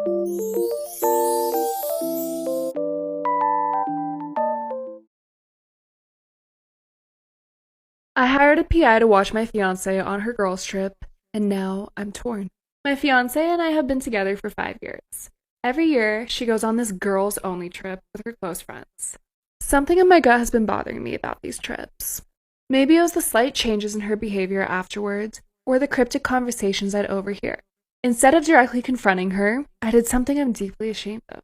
I hired a PI to watch my fiance on her girls' trip, and now I'm torn. My fiance and I have been together for 5 years. Every year, she goes on this girls only trip with her close friends. Something in my gut has been bothering me about these trips. Maybe it was the slight changes in her behavior afterwards, or the cryptic conversations I'd overhear. Instead of directly confronting her, I did something I'm deeply ashamed of.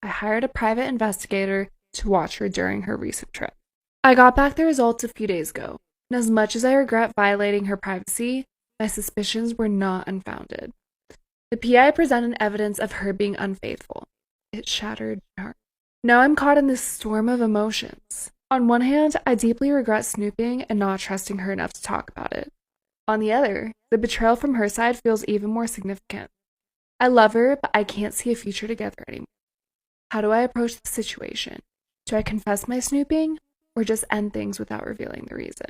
I hired a private investigator to watch her during her recent trip. I got back the results a few days ago, and as much as I regret violating her privacy, my suspicions were not unfounded. The PI presented evidence of her being unfaithful. It shattered my heart. Now I'm caught in this storm of emotions. On one hand, I deeply regret snooping and not trusting her enough to talk about it. On the other, the betrayal from her side feels even more significant. I love her, but I can't see a future together anymore. How do I approach the situation? Do I confess my snooping, or just end things without revealing the reason?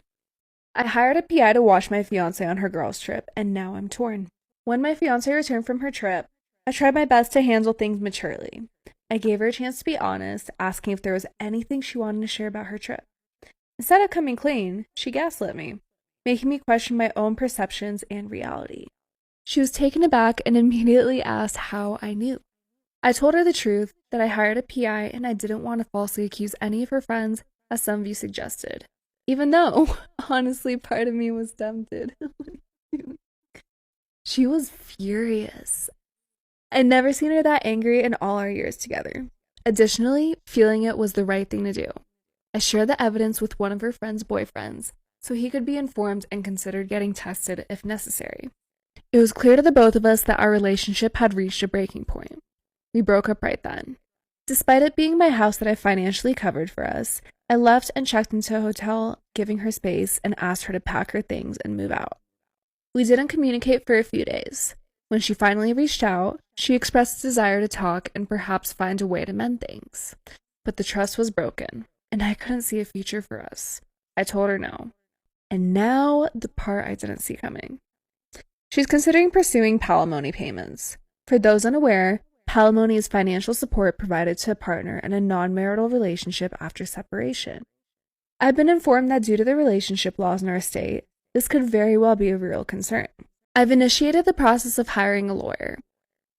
I hired a PI to watch my fiance on her girls' trip, and now I'm torn. When my fiance returned from her trip, I tried my best to handle things maturely. I gave her a chance to be honest, asking if there was anything she wanted to share about her trip. Instead of coming clean, she gaslit me, making me question my own perceptions and reality. She was taken aback and immediately asked how I knew. I told her the truth, that I hired a PI and I didn't want to falsely accuse any of her friends, as some of you suggested. Even though, honestly, part of me was tempted. She was furious. I'd never seen her that angry in all our years together. Additionally, feeling it was the right thing to do. I shared the evidence with one of her friend's boyfriends, so he could be informed and considered getting tested if necessary. It was clear to the both of us that our relationship had reached a breaking point. We broke up right then. Despite it being my house that I financially covered for us, I left and checked into a hotel, giving her space, and asked her to pack her things and move out. We didn't communicate for a few days. When she finally reached out, she expressed a desire to talk and perhaps find a way to mend things. But the trust was broken, and I couldn't see a future for us. I told her no. And now, the part I didn't see coming. She's considering pursuing palimony payments. For those unaware, palimony is financial support provided to a partner in a non-marital relationship after separation. I've been informed that due to the relationship laws in our state, this could very well be a real concern. I've initiated the process of hiring a lawyer.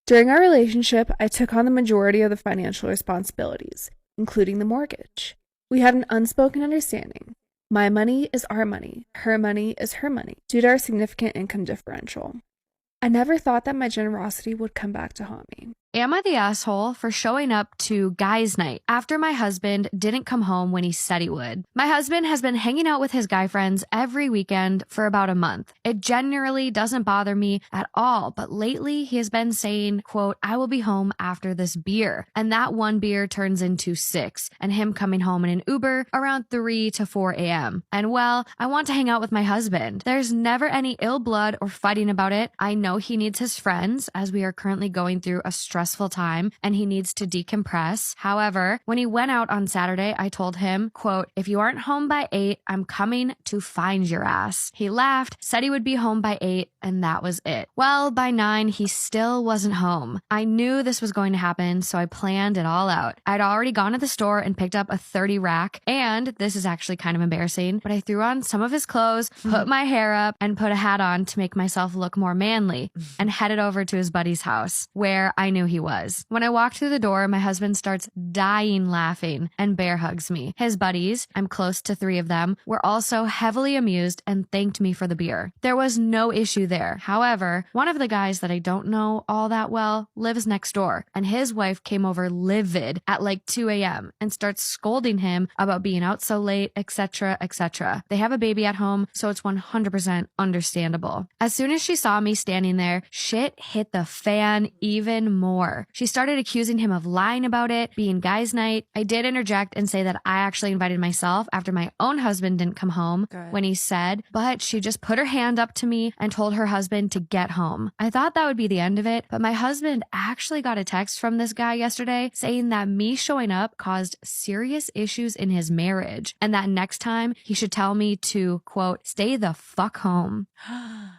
During our relationship, I took on the majority of the financial responsibilities, including the mortgage. We had an unspoken understanding. My money is our money, her money is her money, due to our significant income differential. I never thought that my generosity would come back to haunt me. Am I the asshole for showing up to guys' night after my husband didn't come home when he said he would? My husband has been hanging out with his guy friends every weekend for about a month. It generally doesn't bother me at all, but lately he has been saying, quote, I will be home after this beer. And that one beer turns into 6, and him coming home in an Uber around 3 to 4 a.m. And well, I want to hang out with my husband. There's never any ill blood or fighting about it. I know he needs his friends, as we are currently going through a stressful time and he needs to decompress. However, when he went out on Saturday, I told him, quote, if you aren't home by 8, I'm coming to find your ass. He laughed, said he would be home by 8, and that was it. Well, by 9, he still wasn't home. I knew this was going to happen, so I planned it all out. I'd already gone to the store and picked up a 30 rack, and this is actually kind of embarrassing, but I threw on some of his clothes, put my hair up, and put a hat on to make myself look more manly, and headed over to his buddy's house, where I knew he was. When I walked through the door, my husband starts dying laughing and bear hugs me. His buddies, I'm close to 3 of them, were also heavily amused and thanked me for the beer. There was no issue there. However, one of the guys that I don't know all that well lives next door, and his wife came over livid at like 2 a.m. and starts scolding him about being out so late, etc., etc. They have a baby at home, so it's 100% understandable. As soon as she saw me standing there, shit hit the fan even more. She started accusing him of lying about it, being guys' night. I did interject and say that I actually invited myself after my own husband didn't come home when he said, but she just put her hand up to me and told her husband to get home. I thought that would be the end of it, but my husband actually got a text from this guy yesterday saying that me showing up caused serious issues in his marriage and that next time he should tell me to, quote, stay the fuck home.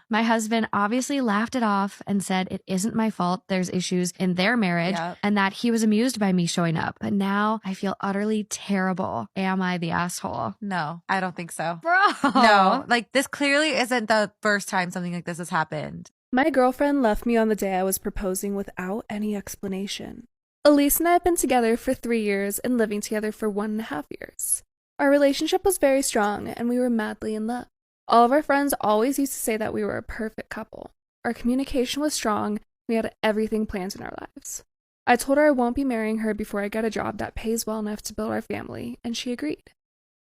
My husband obviously laughed it off and said it isn't my fault there's issues in in their marriage Yep. and that he was amused by me showing up. But now I feel utterly terrible. Am I the asshole? No, I don't think so. Bro. No, like this clearly isn't the first time something like this has happened. My girlfriend left me on the day I was proposing without any explanation. Elise and I have been together for 3 years and living together for 1.5 years. Our relationship was very strong and we were madly in love. All of our friends always used to say that we were a perfect couple. Our communication was strong. We had everything planned in our lives. I told her I won't be marrying her before I get a job that pays well enough to build our family, and she agreed.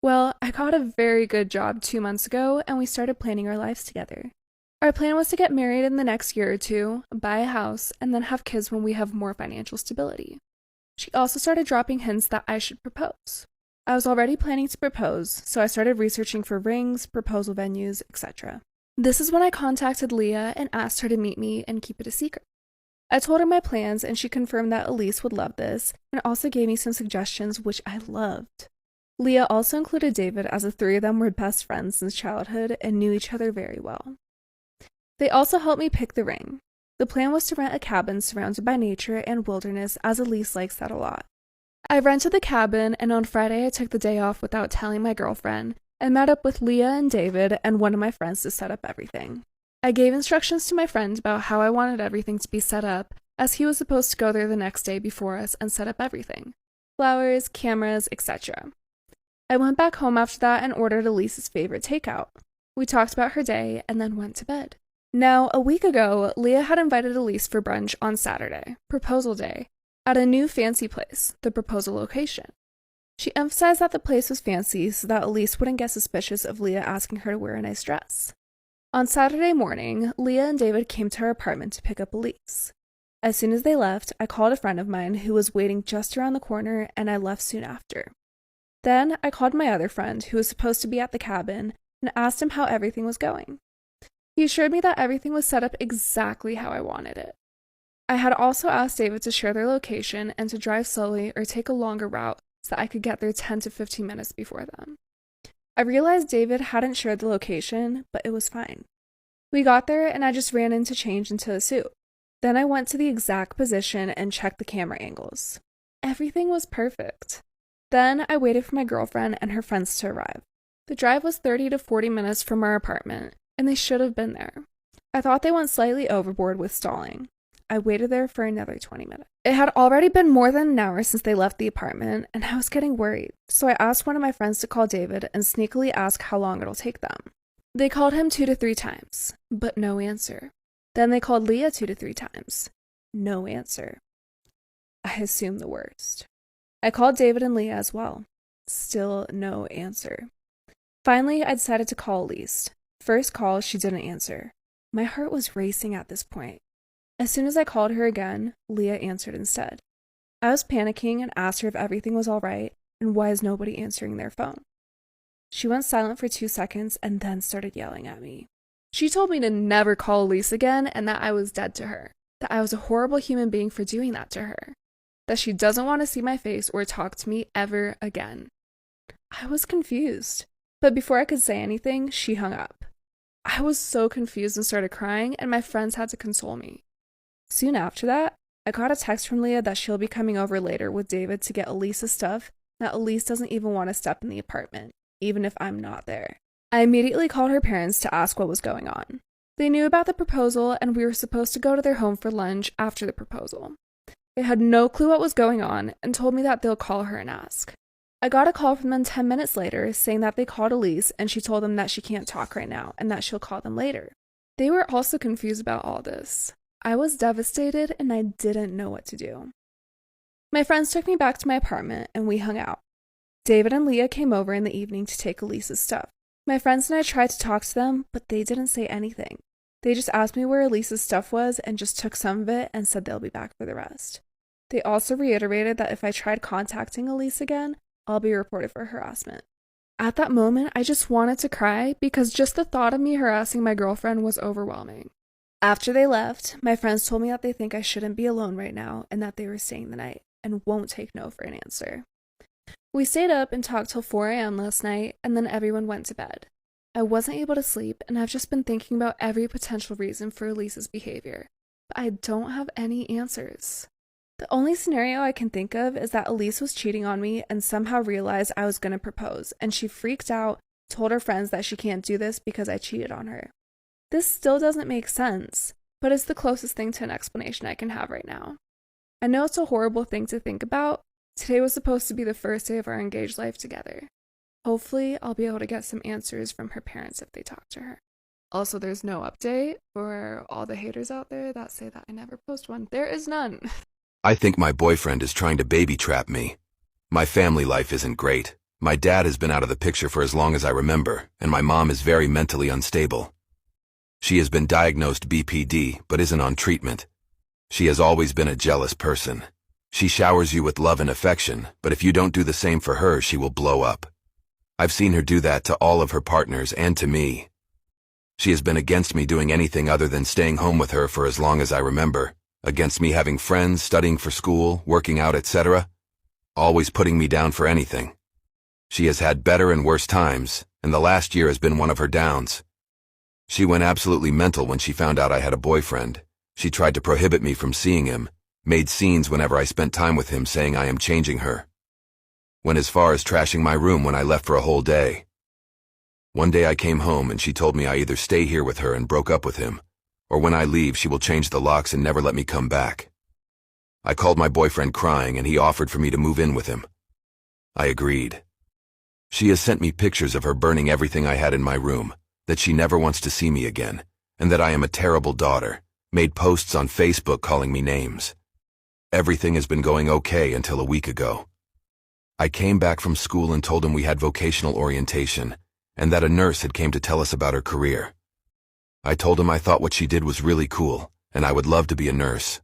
Well, I got a very good job 2 months ago, and we started planning our lives together. Our plan was to get married in the next year or two, buy a house, and then have kids when we have more financial stability. She also started dropping hints that I should propose. I was already planning to propose, so I started researching for rings, proposal venues, etc. This is when I contacted Leah and asked her to meet me and keep it a secret. I told her my plans and she confirmed that Elise would love this and also gave me some suggestions which I loved. Leah also included David, as the three of them were best friends since childhood and knew each other very well. They also helped me pick the ring. The plan was to rent a cabin surrounded by nature and wilderness, as Elise likes that a lot. I rented the cabin, and on Friday I took the day off without telling my girlfriend and met up with Leah and David and one of my friends to set up everything. I gave instructions to my friend about how I wanted everything to be set up, as he was supposed to go there the next day before us and set up everything. Flowers, cameras, etc. I went back home after that and ordered Elise's favorite takeout. We talked about her day and then went to bed. Now, a week ago, Leah had invited Elise for brunch on Saturday, proposal day, at a new fancy place, the proposal location. She emphasized that the place was fancy so that Elise wouldn't get suspicious of Leah asking her to wear a nice dress. On Saturday morning, Leah and David came to our apartment to pick up Elise. As soon as they left, I called a friend of mine who was waiting just around the corner, and I left soon after. Then I called my other friend who was supposed to be at the cabin and asked him how everything was going. He assured me that everything was set up exactly how I wanted it. I had also asked David to share their location and to drive slowly or take a longer route so that I could get there 10 to 15 minutes before them. I realized David hadn't shared the location, but it was fine. We got there and I just ran in to change into a suit. Then I went to the exact position and checked the camera angles. Everything was perfect. Then I waited for my girlfriend and her friends to arrive. The drive was 30 to 40 minutes from our apartment, and they should have been there. I thought they went slightly overboard with stalling. I waited there for another 20 minutes. It had already been more than an hour since they left the apartment, and I was getting worried, so I asked one of my friends to call David and sneakily ask how long it'll take them. They called him 2 to 3 times, but no answer. Then they called Leah 2 to 3 times. No answer. I assumed the worst. I called David and Leah as well. Still no answer. Finally, I decided to call Elise. First call, she didn't answer. My heart was racing at this point. As soon as I called her again, Leah answered instead. I was panicking and asked her if everything was all right and why is nobody answering their phone. She went silent for 2 seconds and then started yelling at me. She told me to never call Elise again and that I was dead to her, that I was a horrible human being for doing that to her, that she doesn't want to see my face or talk to me ever again. I was confused, but before I could say anything, she hung up. I was so confused and started crying, and my friends had to console me. Soon after that, I got a text from Leah that she'll be coming over later with David to get Elise's stuff, that Elise doesn't even want to step in the apartment, even if I'm not there. I immediately called her parents to ask what was going on. They knew about the proposal, and we were supposed to go to their home for lunch after the proposal. They had no clue what was going on and told me that they'll call her and ask. I got a call from them 10 minutes later saying that they called Elise and she told them that she can't talk right now and that she'll call them later. They were also confused about all this. I was devastated and I didn't know what to do. My friends took me back to my apartment and we hung out. David and Leah came over in the evening to take Elise's stuff. My friends and I tried to talk to them, but they didn't say anything. They just asked me where Elise's stuff was and just took some of it and said they'll be back for the rest. They also reiterated that if I tried contacting Elise again, I'll be reported for harassment. At that moment, I just wanted to cry because just the thought of me harassing my girlfriend was overwhelming. After they left, my friends told me that they think I shouldn't be alone right now and that they were staying the night and won't take no for an answer. We stayed up and talked till 4 a.m. last night, and then everyone went to bed. I wasn't able to sleep, and I've just been thinking about every potential reason for Elise's behavior, but I don't have any answers. The only scenario I can think of is that Elise was cheating on me and somehow realized I was going to propose, and she freaked out, told her friends that she can't do this because I cheated on her. This still doesn't make sense, but it's the closest thing to an explanation I can have right now. I know it's a horrible thing to think about. Today was supposed to be the first day of our engaged life together. Hopefully, I'll be able to get some answers from her parents if they talk to her. Also, there's no update for all the haters out there that say that I never post one. There is none. I think my boyfriend is trying to baby trap me. My family life isn't great. My dad has been out of the picture for as long as I remember, and my mom is very mentally unstable. She has been diagnosed BPD, but isn't on treatment. She has always been a jealous person. She showers you with love and affection, but if you don't do the same for her, she will blow up. I've seen her do that to all of her partners and to me. She has been against me doing anything other than staying home with her for as long as I remember, against me having friends, studying for school, working out, etc., always putting me down for anything. She has had better and worse times, and the last year has been one of her downs. She went absolutely mental when she found out I had a boyfriend. She tried to prohibit me from seeing him, made scenes whenever I spent time with him, saying I am changing her. Went as far as trashing my room when I left for a whole day. One day I came home and she told me I either stay here with her and broke up with him, or when I leave she will change the locks and never let me come back. I called my boyfriend crying and he offered for me to move in with him. I agreed. She has sent me pictures of her burning everything I had in my room, that she never wants to see me again, and that I am a terrible daughter, made posts on Facebook calling me names. Everything has been going okay until a week ago. I came back from school and told him we had vocational orientation, and that a nurse had came to tell us about her career. I told him I thought what she did was really cool, and I would love to be a nurse.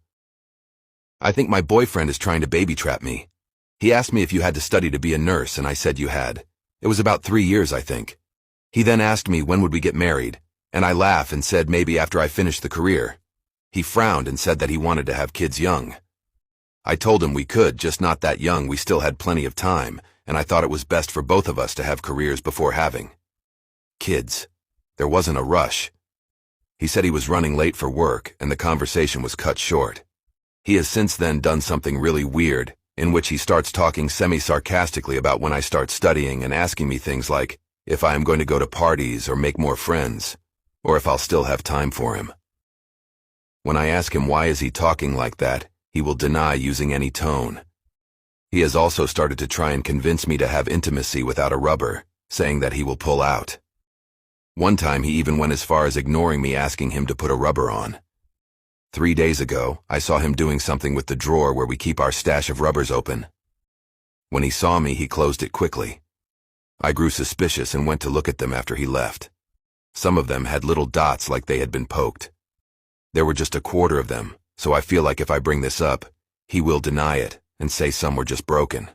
I think my boyfriend is trying to baby trap me. He asked me if you had to study to be a nurse, and I said you had. It was about 3 years, I think. He then asked me when would we get married, and I laughed and said maybe after I finished the career. He frowned and said that he wanted to have kids young. I told him we could, just not that young, we still had plenty of time, and I thought it was best for both of us to have careers before having kids. There wasn't a rush. He said he was running late for work, and the conversation was cut short. He has since then done something really weird, in which he starts talking semi-sarcastically about when I start studying and asking me things like if I am going to go to parties or make more friends, or if I'll still have time for him. When I ask him why is he talking like that, he will deny using any tone. He has also started to try and convince me to have intimacy without a rubber, saying that he will pull out. One time he even went as far as ignoring me asking him to put a rubber on. 3 days ago, I saw him doing something with the drawer where we keep our stash of rubbers open. When he saw me, he closed it quickly. I grew suspicious and went to look at them after he left. Some of them had little dots like they had been poked. There were just a quarter of them, so I feel like if I bring this up, he will deny it and say some were just broken.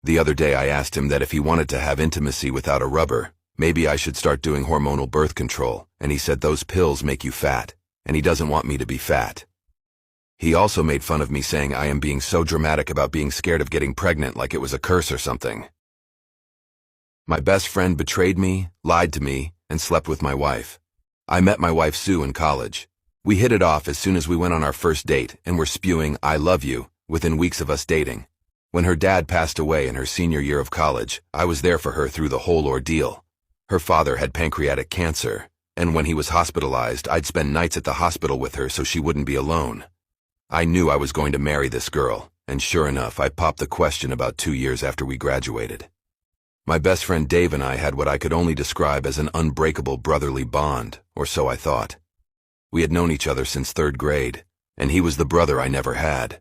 The other day I asked him that if he wanted to have intimacy without a rubber, maybe I should start doing hormonal birth control, and he said those pills make you fat, and he doesn't want me to be fat. He also made fun of me saying I am being so dramatic about being scared of getting pregnant like it was a curse or something. My best friend betrayed me, lied to me, and slept with my wife. I met my wife Sue in college. We hit it off as soon as we went on our first date and were spewing "I love you" within weeks of us dating. When her dad passed away in her senior year of college, I was there for her through the whole ordeal. Her father had pancreatic cancer, and when he was hospitalized, I'd spend nights at the hospital with her so she wouldn't be alone. I knew I was going to marry this girl, and sure enough, I popped the question about 2 years after we graduated. My best friend Dave and I had what I could only describe as an unbreakable brotherly bond, or so I thought. We had known each other since 3rd grade, and he was the brother I never had.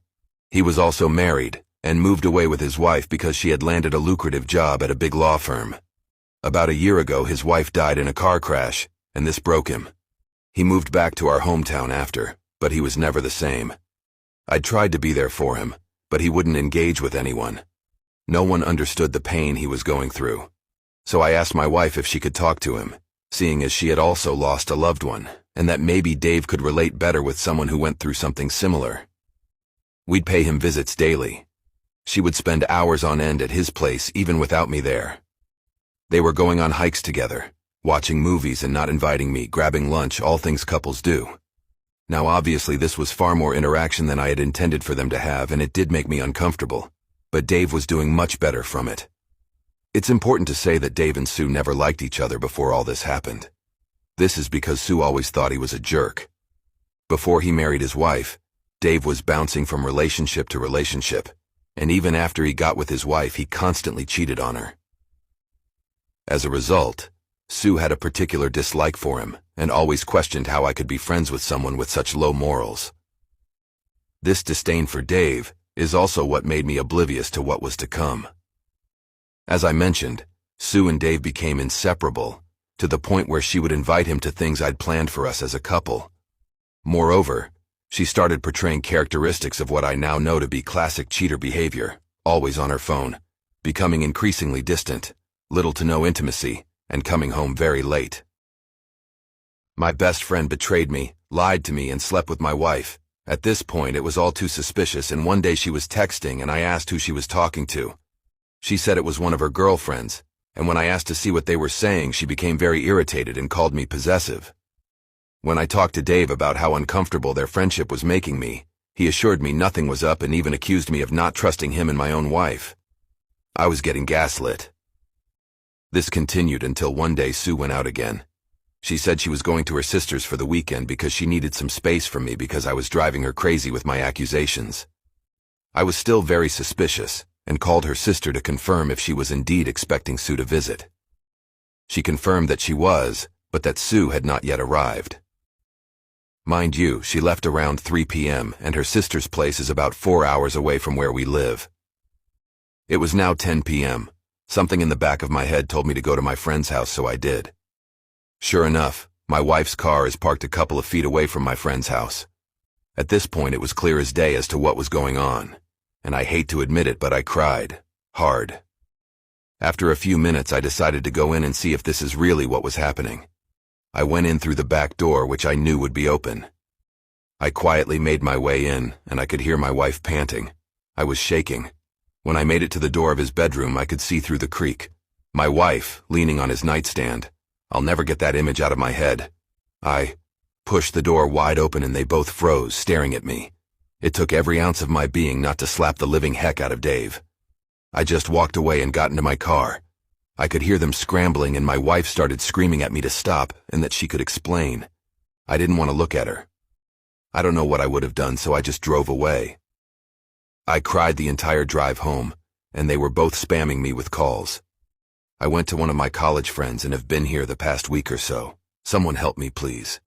He was also married, and moved away with his wife because she had landed a lucrative job at a big law firm. About a year ago, his wife died in a car crash, and this broke him. He moved back to our hometown after, but he was never the same. I'd tried to be there for him, but he wouldn't engage with anyone. No one understood the pain he was going through. So I asked my wife if she could talk to him, seeing as she had also lost a loved one, and that maybe Dave could relate better with someone who went through something similar. We'd pay him visits daily. She would spend hours on end at his place even without me there. They were going on hikes together, watching movies and not inviting me, grabbing lunch, all things couples do. Now obviously this was far more interaction than I had intended for them to have, and it did make me uncomfortable, but Dave was doing much better from it. It's important to say that Dave and Sue never liked each other before all this happened. This is because Sue always thought he was a jerk. Before he married his wife, Dave was bouncing from relationship to relationship, and even after he got with his wife, he constantly cheated on her. As a result, Sue had a particular dislike for him and always questioned how I could be friends with someone with such low morals. This disdain for Dave is also what made me oblivious to what was to come. As I mentioned, Sue and Dave became inseparable, to the point where she would invite him to things I'd planned for us as a couple. Moreover, she started portraying characteristics of what I now know to be classic cheater behavior, always on her phone, becoming increasingly distant, little to no intimacy, and coming home very late. My best friend betrayed me, lied to me, and slept with my wife. At this point, it was all too suspicious, and one day she was texting and I asked who she was talking to. She said it was one of her girlfriends, and when I asked to see what they were saying, she became very irritated and called me possessive. When I talked to Dave about how uncomfortable their friendship was making me, he assured me nothing was up and even accused me of not trusting him and my own wife. I was getting gaslit. This continued until one day Sue went out again. She said she was going to her sister's for the weekend because she needed some space from me because I was driving her crazy with my accusations. I was still very suspicious and called her sister to confirm if she was indeed expecting Sue to visit. She confirmed that she was, but that Sue had not yet arrived. Mind you, she left around 3 p.m. and her sister's place is about 4 hours away from where we live. It was now 10 p.m. Something in the back of my head told me to go to my friend's house, so I did. Sure enough, my wife's car is parked a couple of feet away from my friend's house. At this point, it was clear as day as to what was going on, and I hate to admit it, but I cried. Hard. After a few minutes, I decided to go in and see if this is really what was happening. I went in through the back door, which I knew would be open. I quietly made my way in, and I could hear my wife panting. I was shaking. When I made it to the door of his bedroom, I could see through the creak. My wife, leaning on his nightstand. I'll never get that image out of my head. I pushed the door wide open and they both froze, staring at me. It took every ounce of my being not to slap the living heck out of Dave. I just walked away and got into my car. I could hear them scrambling and my wife started screaming at me to stop and that she could explain. I didn't want to look at her. I don't know what I would have done, so I just drove away. I cried the entire drive home, and they were both spamming me with calls. I went to one of my college friends and have been here the past week or so. Someone help me, please.